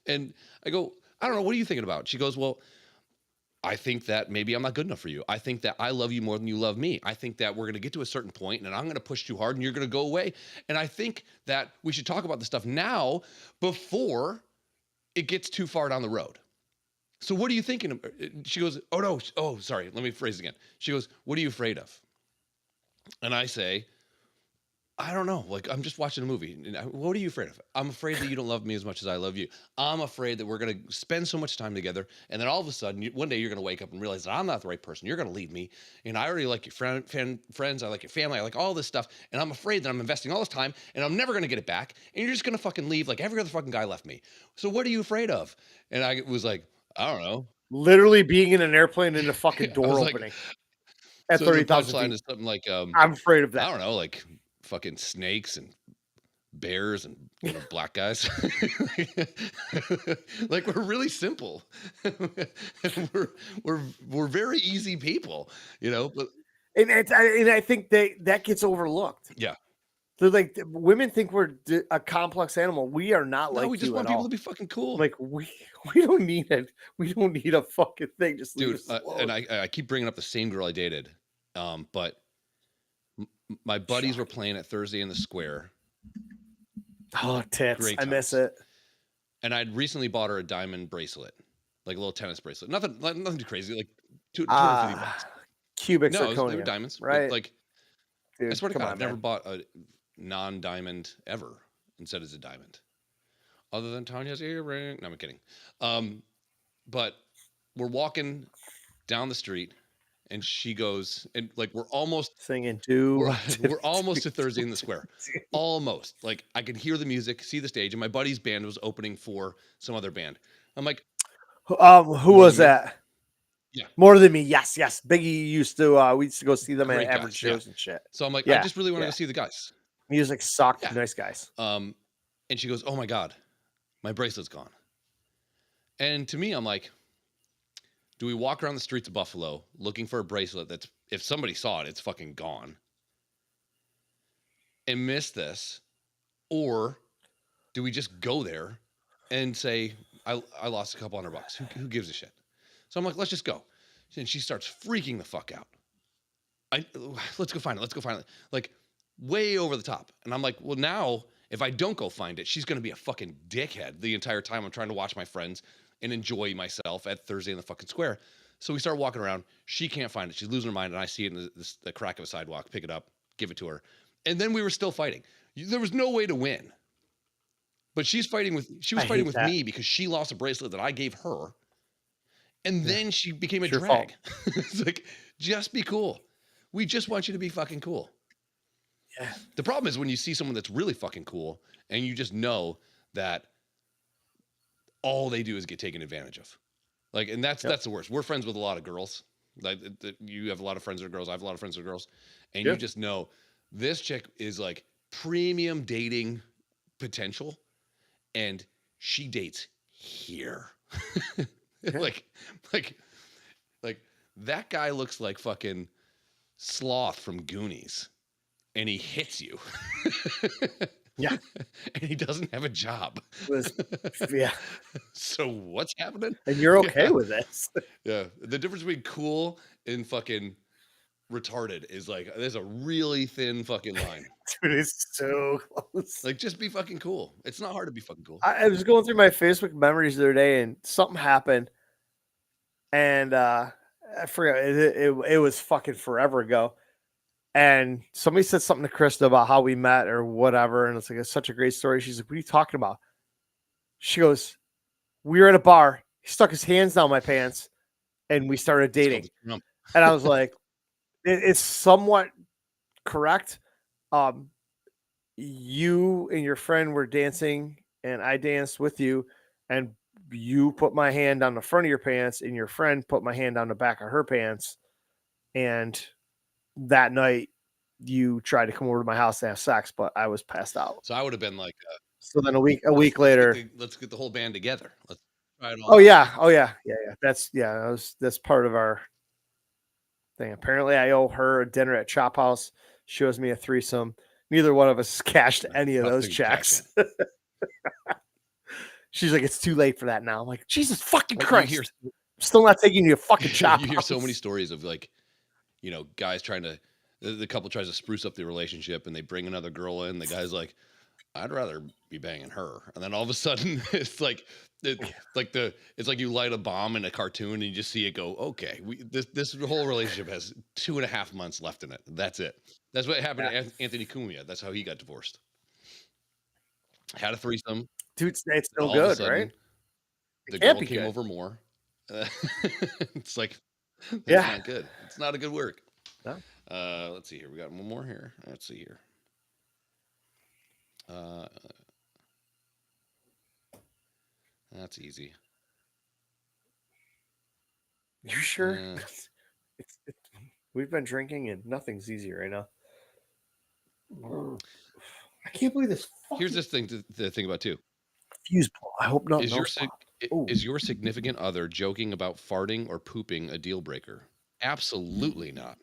And I go, I don't know. What are you thinking about? She goes, well, I think that maybe I'm not good enough for you. I think that I love you more than you love me. I think that we're going to get to a certain point and I'm going to push too hard and you're going to go away. And I think that we should talk about this stuff now before it gets too far down the road. So what are you thinking of? She goes, oh no. Oh, sorry. Let me phrase it again. She goes, what are you afraid of? And I say, I don't know. Like, I'm just watching a movie. What are you afraid of? I'm afraid that you don't love me as much as I love you. I'm afraid that we're going to spend so much time together. And then all of a sudden, one day you're going to wake up and realize that I'm not the right person. You're going to leave me. And I already like your friends. I like your family. I like all this stuff. And I'm afraid that I'm investing all this time and I'm never going to get it back. And you're just going to fucking leave like every other fucking guy left me. So what are you afraid of? And I was like, I don't know. Literally being in an airplane and a fucking door like, opening at so the 30,000 punchline feet. is something like, I'm afraid of I that. don't know, like fucking snakes and bears and black guys. Like we're really simple. we're very easy people, but And I think that gets overlooked. yeah. They're like, women think we're a complex animal. We are not No, like we just you want at people all. to be fucking cool. Like we don't need it. We don't need a fucking thing. Just leave Dude, us alone. and I keep bringing up the same girl I dated. But my buddies were playing at Thursday in the Square. Oh, tits. Great I miss times. it. And I'd recently bought her a diamond bracelet, like a little tennis bracelet. Nothing too crazy, like $250. Cubic No, they were zirconia, diamonds, right? Like, Dude, I swear to come God, on, I've never man. bought a non-diamond ever and said it's a diamond, other than Tanya's earring. No, I'm kidding. But we're walking down the street, and she goes, and like we're almost Singing we're almost to Thursday in the Square. Almost. Like I could hear the music, see the stage, and my buddy's band was opening for some other band. I'm like, Who More was Than Me? that? Yeah. More Than Me. Yes. Biggie used to. We used to go see them at Great average guys, yeah. shows and shit. So I'm like, I Yeah, just really want to yeah. go see the guys. Music sucked. Yeah. Nice guys. And she goes, oh my God, my bracelet's gone. And to me, I'm like, do we walk around the streets of Buffalo looking for a bracelet that's, if somebody saw it, it's fucking gone, and miss this? Or do we just go there and say, I lost a couple $100? Who gives a shit? So I'm like, let's just go. And she starts freaking the fuck out. Let's go find it. Like way over the top. And I'm like, well, now if I don't go find it, she's going to be a fucking dickhead the entire time I'm trying to watch my friends and enjoy myself at Thursday in the fucking Square. So we start walking around. She can't find it. She's losing her mind. And I see it in the crack of a sidewalk, pick it up, give it to her. And then we were still fighting. There was no way to win. But she was fighting with me because she lost a bracelet that I gave her. And then she became a drag. It's like, just be cool. We just want you to be fucking cool. Yeah. The problem is when you see someone that's really fucking cool and you just know that all they do is get taken advantage of. Like, and that's the worst. We're friends with a lot of girls. Like, you have a lot of friends that are girls. I have a lot of friends that are girls. And you just know this chick is like premium dating potential. And she dates here. Like that guy looks like fucking Sloth from Goonies, and he hits you. Yeah. And he doesn't have a job. Yeah. So what's happening? And you're okay with this. Yeah. The difference between cool and fucking retarded is like, there's a really thin fucking line. Dude, it's so close. Like, just be fucking cool. It's not hard to be fucking cool. I was going through my Facebook memories the other day and something happened. And I forgot, it was fucking forever ago. And somebody said something to Krista about how we met or whatever. And it's like, it's such a great story. She's like, what are you talking about? She goes, we were at a bar. He stuck his hands down my pants and we started dating. And I was like, it's somewhat correct. You and your friend were dancing and I danced with you, and you put my hand on the front of your pants and your friend put my hand on the back of her pants. And that night you tried to come over to my house to have sex, but I was passed out. So I would have been like, so then a week later, let's get the whole band together. Let's try it all. Oh yeah. That's part of our thing. Apparently I owe her a dinner at Chop House. She owes me a threesome. Neither one of us cashed any of those checks. She's like, it's too late for that now. I'm like, Jesus fucking Like, Christ. you hear, I'm still not taking you to fucking chop. you hear so many stories of like, you know, guys trying to, the couple tries to spruce up the relationship and they bring another girl in. The guy's like, I'd rather be banging her. And then all of a sudden it's like, it's like you light a bomb in a cartoon and you just see it go, okay, this whole relationship has 2.5 months left in it. That's it. That's what happened to Anthony Cumia. That's how he got divorced. Had a threesome. Dude, it's no All of a good, sudden, right? the can't girl be came good. over more. It's like, that's Yeah. not good. It's not a good work. No. Let's see here. We got one more here. Let's see here. That's easy. You sure? Yeah. It's, we've been drinking and nothing's easy right now. I can't believe this. Here's this thing to think about too. Fuse blow. I hope not. Is your significant other joking about farting or pooping a deal breaker? Absolutely not.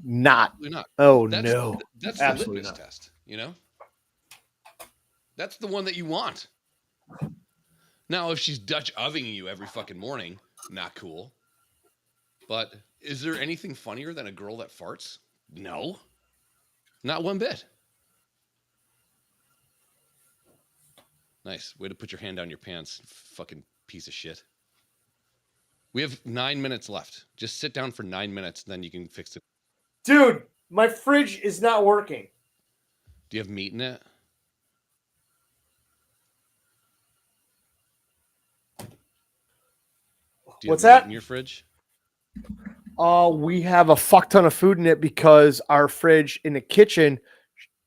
Not. Absolutely not. Oh That's, no. That's Absolutely the litmus not. test. You know. That's the one that you want. Now, if she's Dutch ovening you every fucking morning, not cool. But is there anything funnier than a girl that farts? No. Not one bit. Nice. Way to put your hand down your pants, fucking piece of shit. We have 9 minutes left. Just sit down for 9 minutes, then you can fix it. Dude, my fridge is not working. Do you have meat in it? Do you What's have meat that? in your fridge? We have a fuck ton of food in it because our fridge in the kitchen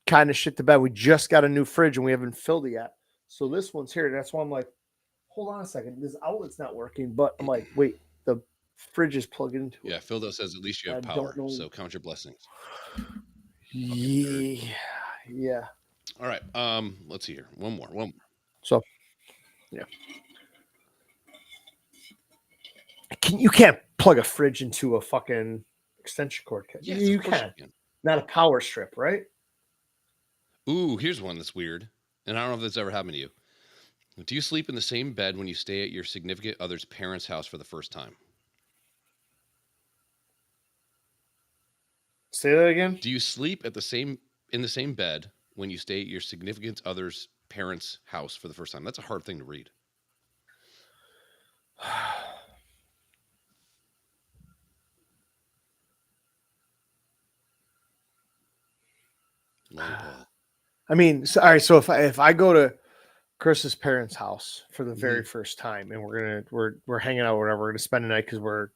kind of shit the bed. We just got a new fridge and we haven't filled it yet. So this one's here. That's why I'm like, hold on a second. This outlet's not working. But I'm like, wait, the fridge is plugged into it. Yeah, Phildo says at least you have power. So count your blessings. Yeah. Yeah. All right. Let's see here. One more. So, yeah. You can't plug a fridge into a fucking extension cord. Yes, you can. Not a power strip, right? Ooh, here's one that's weird. And I don't know if this ever happened to you. Do you sleep in the same bed when you stay at your significant other's parents' house for the first time? Say that again? Do you sleep in the same bed when you stay at your significant other's parents' house for the first time? That's a hard thing to read. I mean, so, all right. So if I go to Chris's parents' house for the very first time, and we're hanging out, or whatever, we're gonna spend the night because we're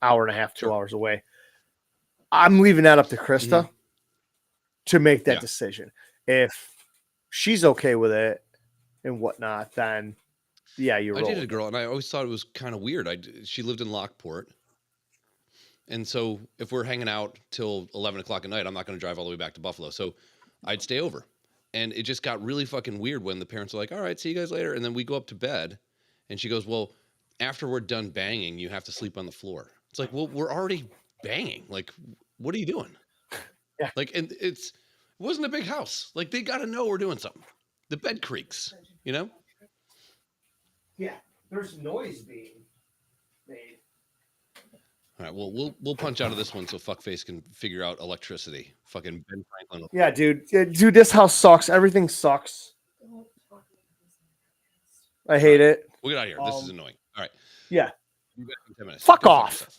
hour and a half, 2 hours away. I'm leaving that up to Krista to make that decision. If she's okay with it and whatnot, then yeah, you're. I dated a girl, and I always thought it was kind of weird. She lived in Lockport. And so if we're hanging out till 11 o'clock at night, I'm not going to drive all the way back to Buffalo. So I'd stay over. And it just got really fucking weird when the parents are like, all right, see you guys later. And then we go up to bed. And she goes, well, after we're done banging, you have to sleep on the floor. It's like, well, we're already banging. Like, what are you doing? Yeah. Like, and it wasn't a big house. Like, they got to know we're doing something. The bed creaks, Yeah. There's noise being made. All right, well, we'll punch out of this one so Fuckface can figure out electricity. Fucking Ben Franklin. Yeah, dude. Dude, this house sucks. Everything sucks. I hate it. We'll get out of here. This is annoying. All right. Yeah. You got 10 minutes. Fuck Go off. yourself.